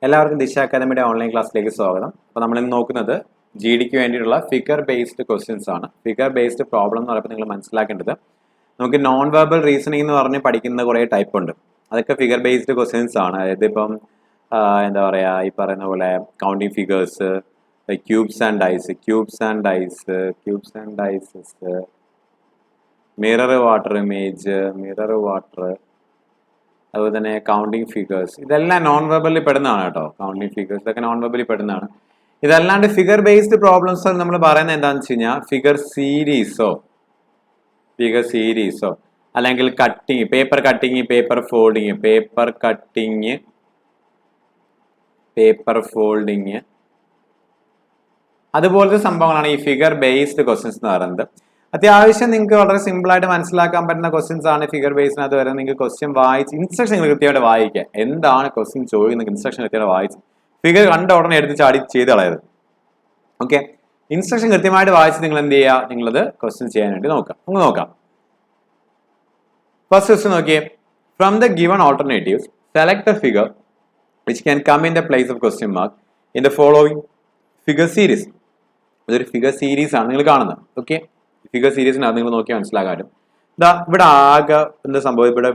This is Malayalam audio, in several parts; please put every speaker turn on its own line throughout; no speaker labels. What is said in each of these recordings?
എല്ലാവർക്കും ദിശ അക്കാദമിയുടെ ഓൺലൈൻ ക്ലാസ്സിലേക്ക് സ്വാഗതം. അപ്പോൾ നമ്മൾ ഇന്ന് നോക്കുന്നത് ജി ഡിക്ക് വേണ്ടിയിട്ടുള്ള ഫിഗർ ബേസ്ഡ് ക്വസ്റ്റ്യൻസ് ആണ്. ഫിഗർ ബേസ്ഡ് പ്രോബ്ലം എന്ന് പറയുമ്പോൾ നിങ്ങൾ മനസ്സിലാക്കേണ്ടത് നമുക്ക് നോൺ വെർബൽ റീസണിംഗ് എന്ന് പറഞ്ഞ് പഠിക്കുന്ന കുറേ ടൈപ്പ് ഉണ്ട്. അതൊക്കെ ഫിഗർ ബേസ്ഡ് ക്വസ്റ്റ്യൻസ് ആണ്. അതായത് ഇപ്പം എന്താ പറയുക, ഈ പറയുന്ന പോലെ counting figures, cubes and ഐസസ്, mirror water image, അതുപോലെ തന്നെ കൗണ്ടിങ് ഫിഗേഴ്സ്, ഇതെല്ലാം നോൺ വെർബലിൽ പെടുന്നതാണ് കേട്ടോ. കൗണ്ടിങ് ഫിഗേഴ്സ് ഇതൊക്കെ നോൺ വെർബലിൽ പെടുന്നതാണ്. ഇതല്ലാണ്ട് ഫിഗർ ബേസ്ഡ് പ്രോബ്ലംസ് നമ്മൾ പറയുന്നത് എന്താണെന്ന് വെച്ച് കഴിഞ്ഞാൽ ഫിഗർ സീരീസോ അല്ലെങ്കിൽ cutting, paper cutting, paper folding അതുപോലത്തെ സംഭവങ്ങളാണ് ഈ ഫിഗർ ബേസ്ഡ് ക്വസ്റ്റ്യൻസ് എന്ന് പറയുന്നത്. അത്യാവശ്യം നിങ്ങൾക്ക് വളരെ സിമ്പിൾ ആയിട്ട് മനസ്സിലാക്കാൻ പറ്റുന്ന ക്വസ്റ്റ്യൻസ് ആണ് ഫിഗർ ബേസിനകത്ത് വരുന്നത്. നിങ്ങൾക്ക് ക്വസ്റ്റ്യൻ വായിച്ച് ഇൻസ്ട്രക്ഷൻ നിങ്ങൾ കൃത്യമായിട്ട് വായിക്കുക. എന്താണ് ക്വസ്റ്റ്യൻ ചോദിക്കുന്നത് ഇൻസ്ട്രക്ഷൻ കൃത്യമായിട്ട് വായിച്ച് ഫിഗർ കണ്ട ഉടനെ എടുത്ത് ചാടി ചെയ്ത് കളയത്. ഓക്കെ, ഇൻസ്ട്രക്ഷൻ കൃത്യമായിട്ട് വായിച്ച് നിങ്ങൾ എന്ത് ചെയ്യുക, നിങ്ങളത് ക്വസ്റ്റ്യൻ ചെയ്യാൻ വേണ്ടി നോക്കാം. ഫസ്റ്റ് ക്വസ്റ്റ്യൻ നോക്കിയേ. From the given alternatives select the figure which can come in the place of question mark in the following figure series. ഇതൊരു ഫിഗർ സീരീസ് ആണ് നിങ്ങൾ കാണുന്നത്. ഓക്കെ, ഫിഗർ സീരീസിനകത്ത് നിങ്ങൾ നോക്കിയാൽ മനസ്സിലാക്കാനും. ഇവിടെ ആകെ എന്താ സംഭവം, ഇവിടെ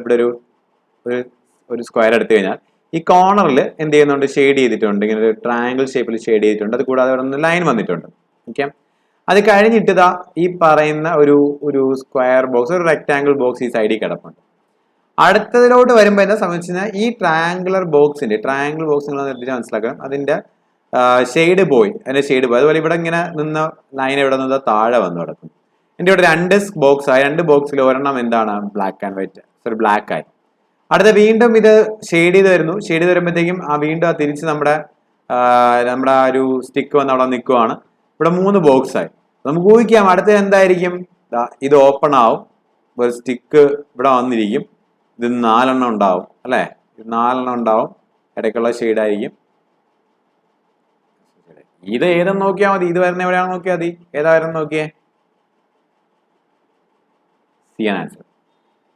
ഒരു സ്ക്വയർ എടുത്തു കഴിഞ്ഞാൽ ഈ കോർണറിൽ എന്ത് ചെയ്യുന്നുണ്ട്, ഷെയ്ഡ് ചെയ്തിട്ടുണ്ട്. ഇങ്ങനെ ഒരു ട്രയാങ്കിൾ ഷേപ്പിൽ ഷെയ്ഡ് ചെയ്തിട്ടുണ്ട്. അത് കൂടാതെ അവിടെ നിന്ന് ലൈൻ വന്നിട്ടുണ്ട്. ഓക്കെ, അത് കഴിഞ്ഞിട്ട് ഈ പറയുന്ന ഒരു സ്ക്വയർ ബോക്സ്, ഒരു റെക്ടാങ്കിൾ ബോക്സ് ഈ സൈഡിൽ കിടപ്പുണ്ട്. അടുത്തതിലോട്ട് വരുമ്പോൾ എന്താ സംബന്ധിച്ച് കഴിഞ്ഞാൽ ഈ ട്രയാങ്കിൾ ബോക്സ് നിങ്ങൾ നിർത്തിച്ച് മനസ്സിലാക്കണം. അതിന്റെ ഷെയ്ഡ് പോയി. അതുപോലെ ഇവിടെ ഇങ്ങനെ നിന്ന ലൈൻ എവിടെ നിന്ന് താഴെ വന്നു കിടക്കും. എൻ്റെ ഇവിടെ രണ്ട് ബോക്സിൽ ഒരെണ്ണം എന്താണ് ബ്ലാക്ക് ആൻഡ് വൈറ്റ്, ബ്ലാക്ക് ആയി. അടുത്ത വീണ്ടും ഇത് ഷെയ്ഡ് ചെയ്ത് വരുമ്പോഴത്തേക്കും വീണ്ടും തിരിച്ച് നമ്മുടെ ആ ഒരു സ്റ്റിക്ക് വന്ന് അവിടെ നിൽക്കുവാണ്. ഇവിടെ 3 ബോക്സ് ആയി. നമുക്ക് ഊഹിക്കാം അടുത്ത എന്തായിരിക്കും. ഇത് ഓപ്പൺ ആവും, ഒരു സ്റ്റിക്ക് ഇവിടെ വന്നിരിക്കും. ഇത് 4 എണ്ണം ഉണ്ടാവും അല്ലേ, ഇത് 4 എണ്ണം ഉണ്ടാവും. ഇടയ്ക്കുള്ള ഷെയ്ഡായിരിക്കും. ഇത് ഏതെന്ന് നോക്കിയാൽ മതി. ഇത് വരുന്ന എവിടെയാണെന്ന് നോക്കിയാൽ മതി. ഏതാ വരുന്ന നോക്കിയേ, ആൻസർ.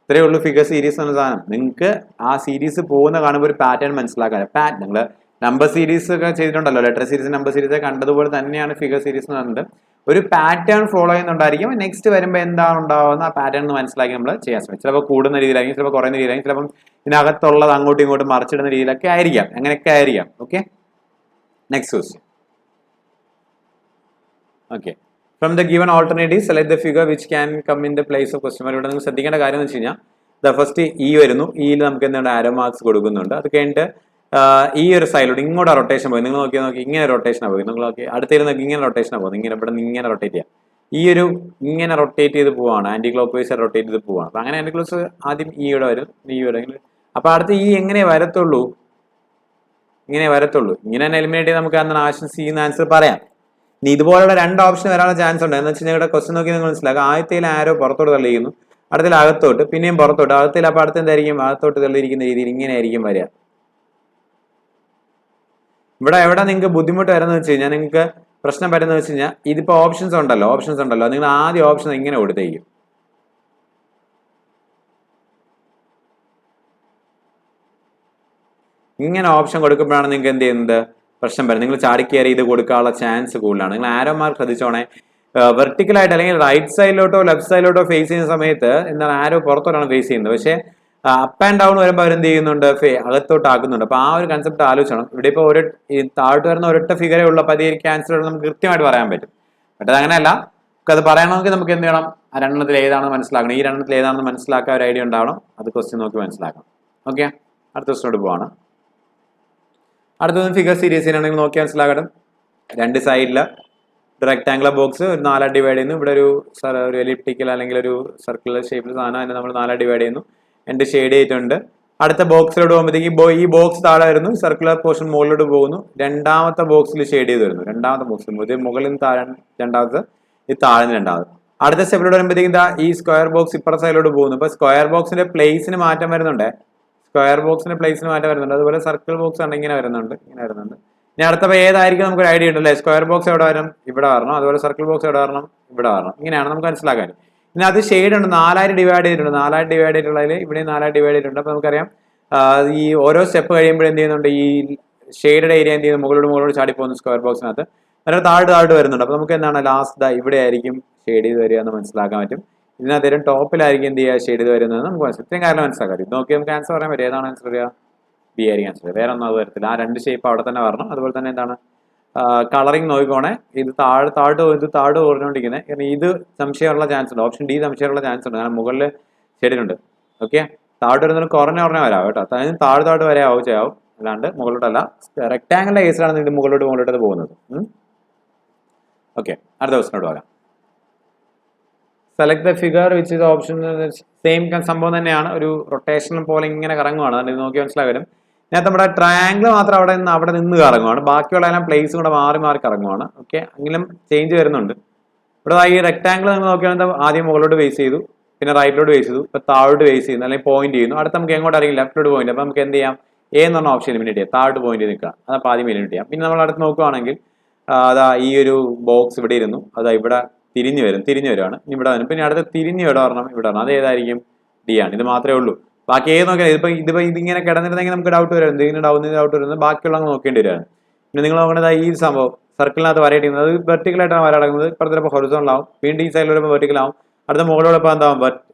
ഇത്രയേ ഉള്ളൂ ഫിഗർ സീരീസ് എന്ന സാധനം. നിങ്ങൾക്ക് ആ സീരീസ് പോകുന്ന കാണുമ്പോൾ ഒരു പാറ്റേൺ മനസ്സിലാക്കാൻ. നിങ്ങൾ നമ്പർ സീരീസ് ഒക്കെ ചെയ്തിട്ടുണ്ടല്ലോ, ലെറ്റർ സീരീസ്, നമ്പർ സീരീസ് ഒക്കെ കണ്ടതുപോലെ തന്നെയാണ് ഫിഗർ സീരീസ് എന്ന് പറയുന്നത്. ഒരു പാറ്റേൺ ഫോളോ ചെയ്യുന്നുണ്ടായിരിക്കും. നെക്സ്റ്റ് വരുമ്പോൾ എന്താണ് ഉണ്ടാവുന്ന ആ പാറ്റേൺ മനസ്സിലാക്കി നമ്മൾ ചെയ്യാൻ ശ്രമിക്കും. ചിലപ്പോൾ കൂടുന്ന രീതിയിലായിരിക്കും, ചിലപ്പോൾ കുറയുന്ന രീതിയിലായിരിക്കും, ചിലപ്പം ഇതിനകത്തുള്ളത് അങ്ങോട്ടും ഇങ്ങോട്ടും മറിച്ചിടുന്ന രീതിയിലൊക്കെ ആയിരിക്കാം. അങ്ങനെയൊക്കെ ആയിരിക്കാം. Okay, next question. Okay, from the given alternative select the figure which can come in the place of question mark. ഇവിടെ നിങ്ങൾ ശ്രദ്ധിക്കേണ്ട കാര്യം എന്ന് വെച്ച് കഴിഞ്ഞാൽ ഫസ്റ്റ് വരുന്നു. ഇയിൽ നമുക്ക് എന്താണ് ആരോ മാർക്സ് കൊടുക്കുന്നുണ്ട്. അത് കഴിഞ്ഞിട്ട് ഈ ഒരു സൈഡിലോട്ട് ഇങ്ങോട്ട് റൊട്ടേഷൻ പോയി. നിങ്ങൾ നോക്കി ഇങ്ങനെ റൊട്ടേഷനാണ് പോയി. നിങ്ങൾ നോക്കി അടുത്തേക്ക് നോക്കി ഇങ്ങനെ റൊട്ടേഷനാണ് പോകുന്നത്. ഇവിടെ നിന്ന് ഇങ്ങനെ റൊട്ടേറ്റ് ചെയ്യാം. ഇങ്ങനെ റൊട്ടേറ്റ് ചെയ്ത് പോവാണ്, ആന്റി ക്ലോക്ക് വൈസ് റൊട്ടേറ്റ് ചെയ്ത് പോവാണ്. അപ്പൊ അങ്ങനെ ആന്റി ക്ലോക്ക് ആദ്യം ഇവിടെ വരും, അപ്പൊ അടുത്ത് എങ്ങനെ വരത്തുള്ളൂ, ഇങ്ങനെ തന്നെ എലിമിനേറ്റ് ചെയ്ത് നമുക്ക് അന്ന് ആശം സി എന്ന ആൻസർ പറയാം. ഇനി ഇതുപോലുള്ള 2 ഓപ്ഷൻ വരാനുള്ള ചാൻസ് ഉണ്ട്. എന്ന് വെച്ച് കഴിഞ്ഞാൽ ക്വസ്റ്റ്യൻ നോക്കി നിങ്ങൾ മനസ്സിലാക്കുക. ആദ്യത്തിൽ ആരോ പുറത്തോട്ട് തള്ളിയിരിക്കുന്നു, അടുത്തിൽ അകത്തോട്ട്, പിന്നെയും പുറത്തോട്ട്, അകത്തിൽ. അപ്പൊ അടുത്ത് എന്തായിരിക്കും, അകത്തോട്ട് തള്ളിയിരിക്കുന്ന രീതിയിൽ ഇങ്ങനെ ആയിരിക്കും വരിക. ഇവിടെ എവിടെ നിങ്ങൾക്ക് ബുദ്ധിമുട്ട് വരുന്നത് വെച്ച് കഴിഞ്ഞാൽ, നിങ്ങൾക്ക് പ്രശ്നം വരുന്നത് വെച്ച് കഴിഞ്ഞാൽ, ഇതിപ്പോ ഓപ്ഷൻസ് ഉണ്ടല്ലോ, നിങ്ങൾ ആദ്യം ഓപ്ഷൻ ഇങ്ങനെ കൊടുത്തേക്കും. ഇങ്ങനെ ഓപ്ഷൻ കൊടുക്കുമ്പോഴാണ് നിങ്ങൾക്ക് എന്ത് ചെയ്യുന്നത്, പ്രശ്നം വരും. നിങ്ങൾ ചാടിക്കയറി ഇത് കൊടുക്കാനുള്ള ചാൻസ് കൂടുതലാണ്. നിങ്ങൾ ആരോ മാർക്ക് ശ്രദ്ധിച്ചോണേ. വെർട്ടിക്കലായിട്ട് അല്ലെങ്കിൽ റൈറ്റ് സൈഡിലോട്ടോ ലെഫ്റ്റ് സൈഡിലോട്ടോ ഫേസ് ചെയ്യുന്ന സമയത്ത് എന്താണ് ആരോ പുറത്തോട്ടാണ് ഫേസ് ചെയ്യുന്നത്. പക്ഷേ അപ്പ് ആൻഡ് ഡൗൺ വരുമ്പോൾ അവരെന്ത് ചെയ്യുന്നുണ്ട്, അകത്തോട്ട് ആക്കുന്നുണ്ട്. അപ്പൊ ആ ഒരു കൺസെപ്റ്റ് ആലോചിക്കണം. ഇവിടെ ഇപ്പോൾ താഴോട്ട് വരുന്ന ഒരൊറ്റ ഫിഗറേ ഉള്ളൂ. അപ്പൊ അത് ക്യാൻസർ നമുക്ക് കൃത്യമായിട്ട് പറയാൻ പറ്റും. പക്ഷെ അങ്ങനെയല്ല, അത് പറയണമെങ്കിൽ നമുക്ക് എന്ത് ചെയ്യണം, ആ 2 എണ്ണത്തിൽ ഏതാണെന്ന് മനസ്സിലാക്കണം. ഈ 2 എണ്ണത്തിൽ ഏതാണെന്ന് മനസ്സിലാക്കാൻ ഒരു ഐഡിയ ഉണ്ടാവണം. അത് ക്വസ്റ്റ്യൻ നോക്കി മനസ്സിലാക്കണം. ഓക്കെ, അടുത്ത ക്വസ്റ്റ്യനോട് പോവാണ്. അടുത്തത് ഫിഗർ സീരീസിനാണെങ്കിൽ നോക്കി മനസ്സിലാക്കണം. 2 സൈഡില് റെക്ടാംഗുലർ ബോക്സ്, ഒരു 4 ഡിവൈഡ് ചെയ്യുന്നു. ഇവിടെ ഒരു എലിപ്റ്റിക്കൽ അല്ലെങ്കിൽ ഒരു സർക്കുലർ ഷേപ്പിൽ സാധനം, അതിനെ നമ്മൾ 4 ഡിവൈഡ് ചെയ്യുന്നു. എൻ്റെ ഷെയ്ഡ് ചെയ്തിട്ടുണ്ട്. അടുത്ത ബോക്സിലോട്ട് പോകുമ്പോഴത്തേക്ക് ഈ ബോക്സ് താഴെ വരുന്നു, സർക്കുലർ പോർഷൻ മുകളിലോട്ട് പോകുന്നു. രണ്ടാമത്തെ ബോക്സിൽ ഷെയ്ഡ് ചെയ്ത് വരുന്നു. രണ്ടാമത്തെ ബോക്സിൽ മുകളിൽ നിന്ന് താഴെ രണ്ടാമത്, ഈ താഴെ രണ്ടാമത്. അടുത്ത സ്റ്റെപ്പിലോട്ട് വരുമ്പോഴത്തേക്കും ഈ സ്ക്വയർ ബോക്സ് ഇപ്പുറത്തെ സൈഡിലോട്ട് പോകുന്നു. അപ്പൊ സ്ക്വയർ ബോക്സിന്റെ പ്ലേസിന് മാറ്റം വരുന്നുണ്ട്. അതുപോലെ സർക്കിൾ ബോക്സ് ആണ് ഇങ്ങനെ വരുന്നുണ്ട്. ഇനി അടുത്തപ്പോൾ ഏതായിരിക്കും നമുക്ക് ഒരു ഐഡിയ ഉണ്ടല്ലേ. സ്ക്വയർ ബോക്സ് എവിടെ വരണം, ഇവിടെ വരണം. അതുപോലെ സർക്കിൾ ബോക്സ് എവിടെ വരണം, ഇവിടെ വരണം. ഇങ്ങനെയാണ് നമുക്ക് മനസ്സിലാക്കാൻ. ഇനി അത് ഷെയ്ഡ് ഉണ്ട്, 4 ഡിവൈഡ് ചെയ്തിട്ടുണ്ട്. 4 ഡിവൈഡ് ചെയ്തിട്ടുള്ളതിൽ ഇവിടെ 4 ഡിവൈഡ് ചെയ്തിട്ടുണ്ട്. അപ്പൊ നമുക്കറിയാം ഈ ഓരോ സ്റ്റെപ്പ് കഴിയുമ്പോൾ എന്ത് ചെയ്യുന്നുണ്ട്, ഈ ഷെയ്ഡഡ് ഏരിയ എന്ത് ചെയ്യുന്നു മുകളോട് ചാടി പോകുന്ന സ്ക്വയർ ബോക്സിനകത്ത് അതിന് താഴോട്ട് വരുന്നുണ്ട്. അപ്പോൾ നമുക്ക് എന്താണ് ലാസ്റ്റ് ഇവിടെ ആയിരിക്കും ഷെയ്ഡ് ചെയ്ത് വരിക എന്ന് മനസ്സിലാക്കാൻ പറ്റും. ഇതിനകത്ത് ടോപ്പിലായിരിക്കും എന്ത് ചെയ്യുക ഷെയ്ഡ് ചെയ്ത് വരുന്നത് നമുക്ക് മനസ്സിലാക്കാം. ഇത്രയും കാര്യം മനസ്സിലാക്കാം. ഇത് നോക്കി നമുക്ക് ആൻസർ പറയാൻ പറ്റും. ഏതാണ് ആൻസർ വരിക? ബി ആയിരിക്കും ആൻസർ. വേറെ ഒന്നും അത് വരത്തില്ല. ആ രണ്ട് ഷേപ്പ് അവിടെ തന്നെ വരണം. അതുപോലെ തന്നെ എന്താണ് കളറിങ് നോക്കിക്കോണേ. ഇത് താഴോട്ട് കുറഞ്ഞുകൊണ്ടിരിക്കുന്നത്. കാരണം ഇത് സംശയമുള്ള ചാൻസ് ഉണ്ട്. ഓപ്ഷൻ ഡി സംശയമുള്ള ചാൻസ് ഉണ്ട്. കാരണം മുകളിൽ ഷെയ്ഡിലുണ്ട്. ഓക്കെ, താഴോട്ട് വരുന്നതിന് കുറഞ്ഞ വരാം കേട്ടോ. താഴോട്ട് വരെ ചെയ്യാവും, അല്ലാണ്ട് മുകളിലോട്ടല്ല. റെക്ടാങ്കിളിന്റെ കേസിലാണ് ഇത് മുകളിലോട്ട് പോകുന്നത്. ഓക്കെ, അടുത്ത ക്വസ്റ്റിനോട് പറയാം. സെലക്ട് ദ ഫിഗർ വിച്ച് ഇത് ഓപ്ഷൻ സെയിം സംഭവം തന്നെയാണ്. ഒരു റൊട്ടേഷൻ പോലെ ഇങ്ങനെ കറങ്ങുവാണ്. അതുകൊണ്ട് ഇത് നോക്കി മനസ്സിലാക്കും. ഞാൻ നമ്മുടെ ട്രയാങ്കിൾ മാത്രം അവിടെ നിന്ന് കറങ്ങുവാണ്. ബാക്കിയുള്ള എല്ലാം പ്ലേസും കൂടെ മാറി കറങ്ങുവാണ്. ഓക്കെ, എങ്കിലും ചേഞ്ച് വരുന്നുണ്ട്. ഇവിടെ ഈ റെക്ടാങ്കിൾ നിങ്ങൾ നോക്കിയാൽ ആദ്യം മുകളിലോട്ട് ബേസ് ചെയ്തു, പിന്നെ റൈറ്റിലോട്ട് ബേസ് ചെയ്തു, ഇപ്പൊ താഴോട്ട് ബേസ് ചെയ്യുന്നു, അല്ലെങ്കിൽ പോയിന്റ് ചെയ്യുന്നു. അടുത്ത് നമുക്ക് എങ്ങോട്ടായിരിക്കും ലെഫ്റ്റിലോട്ട് പോയിന്റ്. അപ്പൊ നമുക്ക് എന്ത് ചെയ്യാം? എ എന്ന് പറഞ്ഞ ഓപ്ഷൻ എലിമിനേറ്റ് ചെയ്യാം. താഴോട്ട് പോയിന്റ് നിൽക്കുക. അതപ്പോൾ ആദ്യം എലിമിനേറ്റ് ചെയ്യാം. പിന്നെ നമ്മൾ അടുത്ത് നോക്കുകയാണെങ്കിൽ അതാ ഈ ഒരു ബോക്സ് ഇവിടെ ഇരുന്നു, അതാ ഇവിടെ തിരിഞ്ഞു വരുവാണ്. ഇവിടെ വരും. പിന്നെ അടുത്ത് തിരിഞ്ഞ് ഇവിടെ വരണം, ഇവിടെ വരണം. അത് ഏതായിരിക്കും? ഡി ആണ്. ഇത് മാത്രമേ ഉള്ളൂ. ബാക്കി ഏത് നോക്കിയാൽ ഇതിങ്ങനെ കിടന്നിരുന്നെങ്കിൽ നമുക്ക് ഡൗട്ട് വരും. എന്തെങ്കിലും ഡൗട്ട് വരുന്നത് ബാക്കിയുള്ള നോക്കേണ്ടി വരികയാണ്. പിന്നെ നിങ്ങൾ നോക്കേണ്ടത് ഈ സംഭവം സർക്കിളിനകത്ത് വരയിട്ടിരുന്നത് അത് വെർട്ടിക്കലായിട്ടാണ് വര അടങ്ങുന്നത്. ഇപ്പുറത്തിപ്പോൾ ഹൊറിസോണലാവും, വീണ്ടും ഈ സൈഡിൽ വരുമ്പോൾ വെർട്ടിക്കലാവും, അടുത്ത മുകളിലോടൊപ്പം എന്താവും?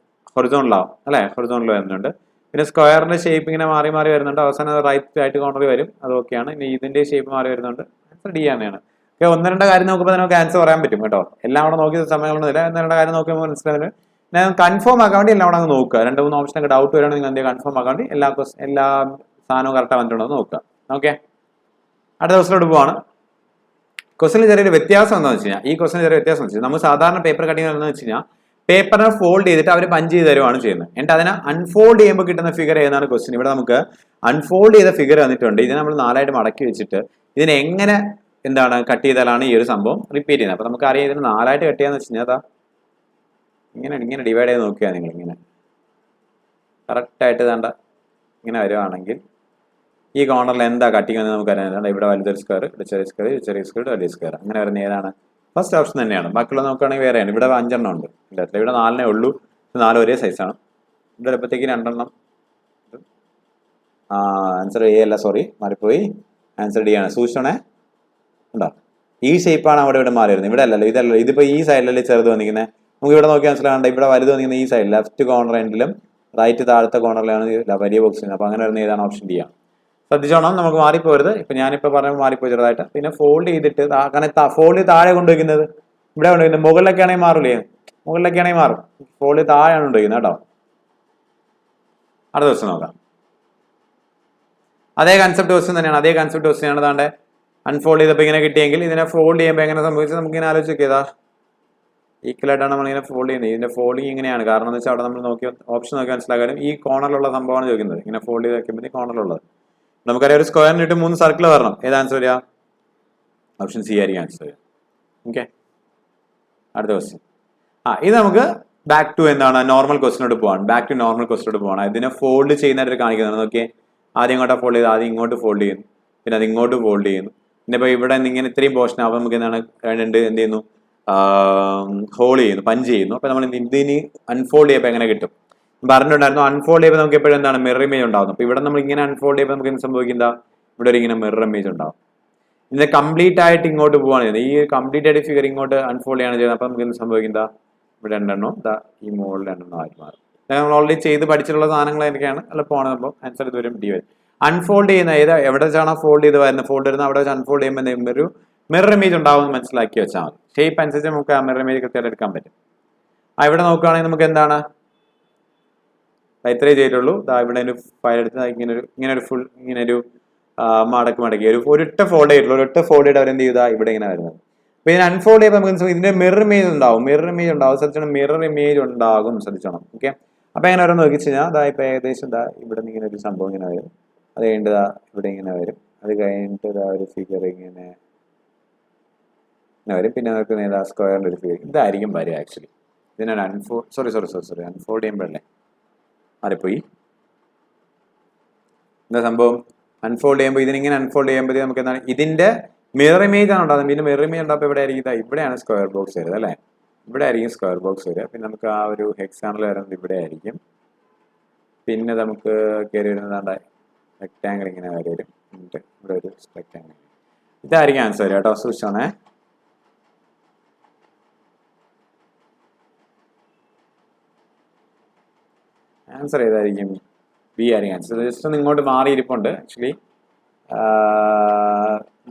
ഹൊറിസോണലാവും അല്ലേ? ഹൊറിസോണൽ വരുന്നുണ്ട്. പിന്നെ സ്ക്വയറിന്റെ ഷേപ്പ് ഇങ്ങനെ മാറി വരുന്നുണ്ട്. അവസാനം റൈറ്റ് കോർണറിൽ വരും. അത് ഓക്കെയാണ്. ഇനി ഇതിന്റെ ഷേപ്പ് മാറി വരുന്നുണ്ട്. ആൻസർ ഡി തന്നെയാണ്. ഓക്കെ, ഒന്ന് രണ്ട് കാര്യം നോക്കുമ്പോൾ നമുക്ക് ആൻസർ പറയാൻ പറ്റും കേട്ടോ. എല്ലാം കൂടെ നോക്കിയ സമയങ്ങളൊന്നുമില്ല. ഒന്ന് രണ്ട് കാര്യം നോക്കുമ്പോൾ മനസ്സിലാകുന്നത് ഞാൻ കൺഫേം ആക്കാൻ വേണ്ടി എല്ലാം കൂടെ അങ്ങ് നോക്കുക. രണ്ട് മൂന്ന് ഓപ്ഷനൊക്കെ ഡൗട്ട് വരികയാണെങ്കിൽ നിങ്ങൾ എന്തെങ്കിലും കൺഫേം ആക്കാൻ വേണ്ടി എല്ലാ സാധനവും കറക്റ്റാണ് വന്നിട്ടുണ്ടോ എന്ന് നോക്കുക. ഓക്കെ, അടുത്ത ക്വസ്റ്റിലോട്ട് പോവാണ്. ക്വസ്റ്റിന് ചെറിയൊരു വ്യത്യാസം എന്താണെന്ന് വെച്ച് കഴിഞ്ഞാൽ, ഈ ക്വസ്റ്റിന് ചെറിയ വ്യത്യാസം എന്ന് വെച്ചാൽ നമ്മൾ സാധാരണ പേപ്പർ കട്ടിങ് എന്ന് വെച്ച് കഴിഞ്ഞാൽ പേപ്പറിനെ ഫോൾഡ് ചെയ്തിട്ട് അവർ പഞ്ച് ചെയ്ത് തരുവാണ് ചെയ്യുന്നത്. എന്നിട്ട് അതിനെ അൺഫോൾഡ് ചെയ്യുമ്പോൾ കിട്ടുന്ന ഫിഗർ ഏതാണ് ക്വസ്റ്റ്യൻ. ഇവിടെ നമുക്ക് അൺഫോൾഡ് ചെയ്ത ഫിഗർ വന്നിട്ടുണ്ട്. ഇതിനെ നമ്മൾ നാലായിട്ട് മടക്കി വെച്ചിട്ട് ഇതിനെ എങ്ങനെ കട്ട് ചെയ്താലാണ് ഈ ഒരു സംഭവം റിപ്പീറ്റ് ചെയ്യുന്നത്. അപ്പൊ നമുക്ക് അറിയാം ഇതിന് നാലായിട്ട് കട്ട് ചെയ്യാന്ന് വെച്ച് കഴിഞ്ഞാൽ അതാ ഇങ്ങനെ ഡിവൈഡ് ചെയ്ത് നോക്കിയാൽ നിങ്ങൾ ഇങ്ങനെ കറക്റ്റായിട്ട് ഇങ്ങനെ വരുവാണെങ്കിൽ ഈ കോർണറിൽ എന്താ കട്ടിങ് എന്ന് നമുക്കറിയാം. ഇവിടെ വലുതൊരു സ്ക്വയർ, ഇവിടെ ചെറിയ സ്ക്വയർ, ചെറിയ സ്ക്വയർ, വലിയ സ്ക്വയർ, അങ്ങനെ വരുന്ന ഏതാണ്? ഫസ്റ്റ് ഓപ്ഷൻ തന്നെയാണ്. ബാക്കിയുള്ള നോക്കുകയാണെങ്കിൽ വേറെയാണ്. ഇവിടെ 5 ഉണ്ട്. ഇവിടെ 4 ഉള്ളൂ. 4 ഒരേ സൈസാണ്. ഇവിടെ വരുമ്പോഴത്തേക്ക് 2 ആൻസർ എ അല്ല, സോറി മാറിപ്പോയി. ആൻസർ ഡി ആണ്. സൂക്ഷിച്ചോണേ. ഉണ്ടോ? ഈ ഷേപ്പാണ് ഇവിടെ മാറി വരുന്നത്. ഇവിടെ അല്ലല്ലോ, ഇതല്ലോ. ഇതിപ്പോ ഈ സൈഡിലല്ലേ ചെറുത് വന്നിരിക്കുന്നത്. നമുക്ക് ഇവിടെ നോക്കി മനസ്സിലാകണ്ട. ഇവിടെ വലുത് വന്നിരിക്കുന്നത് ഈ സൈഡിൽ, ലെഫ്റ്റ് കോർണർ എൻഡിലും റൈറ്റ് താഴത്തെ കോർണറിലാണ് വലിയ ബോക്സ്. അപ്പൊ അങ്ങനെ വരുന്ന ഏതാണ്? ഓപ്ഷൻ ഡി ആണ്. ശ്രദ്ധിച്ചോണം, നമുക്ക് മാറിപ്പോരുത്. ഇപ്പൊ ഞാനിപ്പോ പറയുമ്പോൾ മാറിപ്പോയി ചെറുതായിട്ട്. പിന്നെ ഫോൾഡ് ചെയ്തിട്ട് കാരണം ഫോൾഡ് താഴെ കൊണ്ടുവയ്ക്കുന്നത്, ഇവിടെ കൊണ്ടുവയ്ക്കുന്നത്. മുകളിലൊക്കെ ആണെങ്കിൽ മാറൂലേ? മുകളിലൊക്കെ ആണെങ്കിൽ മാറും. ഫോൾഡ് താഴെയാണ് കൊണ്ടുവയ്ക്കുന്നത് കേട്ടോ. അടുത്ത ദിവസം നോക്കാം. അതേ കൺസെപ്റ്റ് ക്വസ്റ്റ്യൻ തന്നെയാണ്. അതേ കൺസെപ്റ്റ് ക്വസ്റ്റ്യൻ ആണ്. താണ്ടെ അൺഫോൾഡ് ചെയ്തപ്പോൾ ഇങ്ങനെ കിട്ടിയെങ്കിൽ ഇതിനെ ഫോൾഡ് ചെയ്യുമ്പോൾ എങ്ങനെ സംഭവിച്ചത് നമുക്ക് ഇങ്ങനെ ആലോചിച്ച് നോക്കിയതാ. ഈക്വൽ ആയിട്ടാണ് നമ്മളിങ്ങനെ ഫോൾഡ് ചെയ്യുന്നത്. ഇതിന്റെ ഫോൾഡിങ് ഇങ്ങനെയാണ്. കാരണം എന്ന് വെച്ചാൽ അവിടെ നമ്മൾ നോക്കി ഓപ്ഷൻ നോക്കി മനസ്സിലാക്കാനും ഈ കോർണറിലുള്ള സംഭവമാണ് ചോദിക്കുന്നത്. ഇങ്ങനെ ഫോൾഡ് ചെയ്ത് വെക്കുമ്പോൾ ഈ കോർണറിലുള്ളത് നമുക്കറിയാം. ഒരു സ്ക്വയറിനിട്ട് 3 സർക്കിൾ വരണം. ഏത് ആൻസർ വരിക? ഓപ്ഷൻ സി ആയിരിക്കും ആൻസർ വരിക. ഓക്കെ, അടുത്ത ക്വസ്റ്റ്യൻ. ഇത് നമുക്ക് ബാക്ക് ടു നോർമൽ ക്വസ്റ്റിനോട് പോവാണ്. ബാക്ക് ടു നോർമൽ ക്വസ്റ്റിനോട് പോവാണ്. ഇതിനെ ഫോൾഡ് ചെയ്യുന്നതായിട്ട് കാണിക്കുന്നത്. നോക്കിയേ, ആദ്യം ഇങ്ങോട്ടാ ഫോൾഡ് ചെയ്ത് ആദ്യം ഇങ്ങോട്ട് ഫോൾഡ് ചെയ്യുന്നു, പിന്നെ അത് ഇങ്ങോട്ട് ഫോൾഡ് ചെയ്യുന്നു. പിന്നെ ഇപ്പോൾ ഇവിടെ ഇങ്ങനെ ഇത്രയും പോർഷൻ ആവുമ്പോൾ നമുക്ക് എന്ത് ചെയ്യുന്നു? ഹോൾ ചെയ്യുന്നു, പഞ്ച് ചെയ്യുന്നു. അപ്പൊ നമ്മൾ ഇതിന് അൺഫോൾഡ് ചെയ്യുമ്പോൾ എങ്ങനെ കിട്ടും പറഞ്ഞിട്ടുണ്ടായിരുന്നു. അൺഫോൾഡ് ചെയ്യുമ്പോൾ നമുക്ക് എപ്പോഴും മിറർ ഇമേജ് ഉണ്ടാവുന്നു. അപ്പൊ ഇവിടെ നമ്മൾ ഇങ്ങനെ അൺഫോൾഡ് ചെയ്യുമ്പോൾ നമുക്ക് എന്ത് സംഭവിക്കുന്ന? ഇവിടെ ഒരു ഇങ്ങനെ മിറർ ഇമേജ് ഉണ്ടാവും. ഇതിനെ കംപ്ലീറ്റ് ആയിട്ട് ഇങ്ങോട്ട് പോവാണ് ചെയ്യുന്നത്. ഈ കംപ്ലീറ്റ് ആയിട്ട് ഫിഗർ ഇങ്ങോട്ട് അൺഫോൾഡ് ചെയ്യാണ് ചെയ്യുന്നത്. അപ്പൊ നമുക്ക് എന്ത് സംഭവിക്കുന്ന? ഇവിടെ 2 ഈ മുകളിൽ 2 ആയിട്ട് മാറും. നമ്മൾ ഓൾറെഡി ചെയ്ത് പഠിച്ചിട്ടുള്ള സാധനങ്ങൾ എന്തൊക്കെയാണ് എളുപ്പമാണ്. അപ്പോൾ ആൻസർ ഇത് വരും, ഡി വരും. അൺഫോൾഡ് ചെയ്യുന്ന എവിടെ വെച്ചാണ് ഫോൾഡ് ചെയ്ത് വരുന്നത്, ഫോൾഡ് വരുന്നത് അവിടെ വെച്ച് അൺഫോൾഡ് ചെയ്യുമ്പോൾ ഒരു മിറർ ഇമേജ് ഉണ്ടാവും മനസ്സിലാക്കി വെച്ചാൽ മതി. ഷേപ്പ് അനുസരിച്ച് നമുക്ക് ആ മിറർ ഇമേജ് കൃത്യമായിട്ട് എടുക്കാൻ പറ്റും. ഇവിടെ നോക്കുകയാണെങ്കിൽ നമുക്ക് എന്താണ് ഇത്രേ ചെയ്തിട്ടുള്ളൂ. ഇവിടെ ഒരു ഫയൽ എടുത്ത് ഇങ്ങനെ ഒരു ഫുൾ ഇങ്ങനെ ഒരു മടക്കി ഒരിട്ട ഫോൾഡ് ചെയ്തിട്ടുള്ളൂ. ഒരിട്ട ഫോൾഡ് ചെയ്ത് അവരെന്ത് ചെയ്താ ഇവിടെ ഇങ്ങനെ വരുന്നത്. അപ്പൊ ഇതിന് അൺഫോൾഡ് ചെയ്യുമ്പോൾ നമുക്ക് ഇതിന്റെ മിറർ ഇമേജ് ഉണ്ടാവും. ശ്രദ്ധിച്ചോണം, മിറർ ഇമേജ് ഉണ്ടാകും. ശ്രദ്ധിച്ചോണം. ഓക്കെ, അപ്പൊ എങ്ങനെ വരും നോക്കി കഴിഞ്ഞാൽ ഇപ്പൊ ഏകദേശം ഇവിടെ നിന്ന് ഇങ്ങനെ ഒരു സംഭവം ഇങ്ങനെ വരും. അത് കഴിഞ്ഞിട്ട് ഇവിടെ ഇങ്ങനെ വരും. അത് കഴിഞ്ഞിട്ട് ഒരു ഫിഗർ ഇങ്ങനെ വരും. പിന്നെ നമുക്ക് സ്ക്വയറിന്റെ ഒരു ഫിഗർ ഇതായിരിക്കും വരിക. ആക്ച്വലി ഇതിനാണ് അൺഫോൾഡ് ചെയ്യുമ്പോഴല്ലേ മാറിപ്പോയി. എന്താ സംഭവം? അൺഫോൾഡ് ചെയ്യുമ്പോൾ ഇതിനിങ്ങനെ അൺഫോൾഡ് ചെയ്യുമ്പോൾ നമുക്ക് എന്താണ് ഇതിന്റെ മിറർ ഇമേജ് ആണ് ഉണ്ടാകുന്നത്. പിന്നെ മിറർ ഇമേജ് ഉണ്ടാകുമ്പോൾ ഇവിടെ ആയിരിക്കും ഇവിടെയാണ് സ്ക്വയർ ബോക്സ് വരുന്നത് അല്ലേ? ഇവിടെ ആയിരിക്കും സ്ക്വയർ ബോക്സ് വരിക. പിന്നെ നമുക്ക് ആ ഒരു ഹെക്സാണൽ വരുന്നത് ഇവിടെ ആയിരിക്കും. പിന്നെ നമുക്ക് കയറി വരുന്നത് റെക്ടാങ്കിൾ ഇങ്ങനെ വരും. ഇവിടെ ഒരു റെക്ടാങ്കിൾ. ഇതായിരിക്കും ആൻസർ കേട്ടോ, സൂക്ഷിച്ചോണേ. ആൻസർ ഏതായിരിക്കും? ബി ആയിരിക്കും ആൻസർ. ജസ്റ്റ് ഒന്ന് ഇങ്ങോട്ട് മാറിയിരിപ്പുണ്ട് ആക്ച്വലി.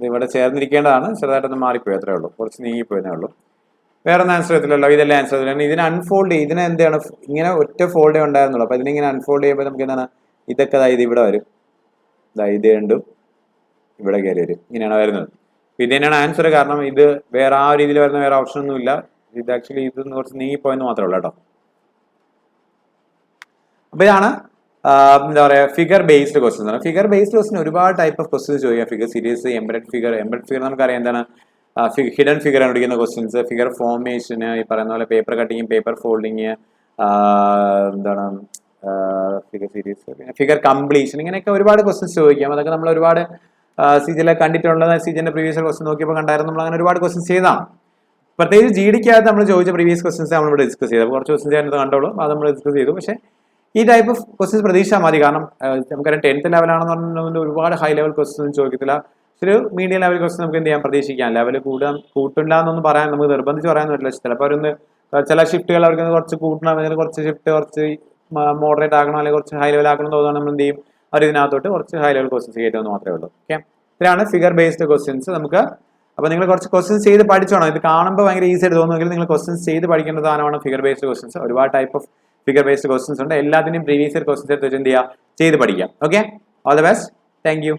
ഇവിടെ ചേർന്നിരിക്കേണ്ടതാണ്, ചെറുതായിട്ടൊന്ന് മാറിപ്പോയി, അത്രേ ഉള്ളൂ, കുറച്ച് നീങ്ങിപ്പോയതേ ഉള്ളൂ. വേറെ ഒന്നും ആൻസർ ചെയ്തില്ലല്ലോ, ഇതെല്ലാം ആൻസർ ചെയ്തില്ല. ഇതിനെ അൺഫോൾഡ് ചെയ്യും, ഇതിനെ എന്താണ് ഇങ്ങനെ ഒറ്റ ഫോൾഡേ ഉണ്ടായിരുന്നുള്ളൂ. അപ്പോൾ ഇതിനിങ്ങനെ അൺഫോൾഡ് ചെയ്യുമ്പോൾ നമുക്ക് എന്താണ് ഇതൊക്കെ ഇത് ഇവിടെ വരും, ഇത് രണ്ടും ഇവിടെ കയറി വരും, ഇങ്ങനെയാണ് വരുന്നത്. ഇത് തന്നെയാണ് ആൻസർ, കാരണം ഇത് വേറെ ആ രീതിയിൽ വരുന്ന വേറെ ഓപ്ഷൻ ഒന്നും ഇല്ല. ഇത് ആക്ച്വലി ഇത് കുറച്ച് നീങ്ങിപ്പോയെന്ന് മാത്രമേ ഉള്ളൂ കേട്ടോ. അപ്പൊ ഇതാണ് എന്താ പറയുക ഫിഗർ ബേസ്ഡ് ക്വസ്റ്റ്യൻസ് ആണ്. ഫിഗർ ബേസ്ഡ് ക്വസ്റ്റ്യൻ ഒരുപാട് ടൈപ്പ് ഓഫ് ക്വസ്റ്റ്യൻസ് ചോദിക്കാം. ഫിഗർ സീരീസ്, എംബഡഡ് ഫിഗർ നമുക്കറിയാം എന്താണ്, ഹിഡൻ ഫിഗർ കണ്ടുപിടിക്കുന്ന ക്വസ്റ്റ്യൻസ്, ഫിഗർ ഫോർമേഷന്, ഈ പറയുന്ന പോലെ പേപ്പർ കട്ടിങ്, പേപ്പർ ഫോൾഡിങ്, എന്താണ് ഫിഗർ സീരീസ്, പിന്നെ ഫിഗർ കംപ്ലീഷൻ, ഇങ്ങനെയൊക്കെ ഒരുപാട് ക്വസ്റ്റ്യൻസ് ചോദിക്കാം. അതൊക്കെ നമ്മൾ ഒരുപാട് സിജിലെ കണ്ടിട്ടുള്ളത്, സിജിന്റെ പ്രീവിയസ് ക്വസ്റ്റ്യൻ നോക്കിയപ്പോൾ കണ്ടായിരുന്നു, നമ്മൾ അങ്ങനെ ഒരുപാട് ക്വസ്റ്റ്യൻസ് ചെയ്താണ്. പ്രത്യേകിച്ച് ജി ഡിക്കകത്ത് നമ്മൾ ചോദിച്ച പ്രീവിയസ് ക്വസ്റ്റ്യൻസ് നമ്മളിവിടെ ഡിസ്കസ് ചെയ്തു. കുറച്ച് ക്വസ്റ്റ്യൻസ് ഞാനത് കണ്ടോളൂ, അത് നമ്മൾ ഡിസ്കസ് ചെയ്തു. പക്ഷേ ഈ ടൈപ്പ് ഓഫ് ക്വസ്റ്റ്യൻസ് പ്രതീക്ഷിച്ചാൽ മതി, കാരണം നമുക്കറിയാം 10th ലെവലാണെന്ന് പറഞ്ഞാൽ ഒരുപാട് ഹൈ ലെവൽ ക്വസ്റ്റ്യൻസ് ചോദിക്കത്തില്ല. ഒരു മീഡിയം ലെവൽ ക്വസ്റ്റ്യൻ നമുക്ക് എന്ത് ചെയ്യാൻ പ്രതീക്ഷിക്കാം. ലെവൽ കൂട്ടില്ല എന്നൊന്നും പറയാൻ നമുക്ക് നിർബന്ധിച്ച് പറയാൻ പറ്റില്ല. ചിലപ്പോൾ അവരൊന്ന് ചില ഷിഫ്റ്റുകൾ അവർക്ക് കുറച്ച് കൂട്ടണം, അല്ലെങ്കിൽ കുറച്ച് ഷിഫ്റ്റ് കുറച്ച് മോഡറേറ്റ് ആക്കണം, അല്ലെങ്കിൽ കുറച്ച് ഹൈ ലെവൽ ആക്കണം തോന്നുന്നു, നമ്മൾ എന്ത് ചെയ്യും, അവർ ഇതിനകത്തോട്ട് കുറച്ച് ഹൈ ലെവൽ ക്വസ്റ്റ്യൻസ് കയറ്റുമെന്ന് മാത്രമേ ഉള്ളൂ. ഓക്കെ, ഇതാണ് ഫിഗർ ബേസ്ഡ് ക്വസ്റ്റ്യൻസ്. നമുക്ക് അപ്പോൾ നിങ്ങൾ കുറച്ച് ക്വസ്റ്റ്യൻസ് ചെയ്ത് പഠിച്ചോണം. ഇത് കാണുമ്പോൾ ഭയങ്കര ഈസി ആയിട്ട് തോന്നുമെങ്കിൽ നിങ്ങൾ ക്വസ്റ്റ്യൻസ് ചെയ്ത് പഠിക്കേണ്ട സാധനമാണ് ഫിഗർ ബേസ്ഡ് ക്വസ്റ്റ്യൻസ്. ഒരുപാട് type of figure based questions ഉണ്ട്. എല്ലാത്തിനും പ്രീവിയസ് ഇയർ ക്വസ്റ്റ്യൻസ് എടുത്തിട്ട് എന്ത് ചെയ്യുക, ചെയ്ത് പഠിക്കാം. Okay, all the best, thank you.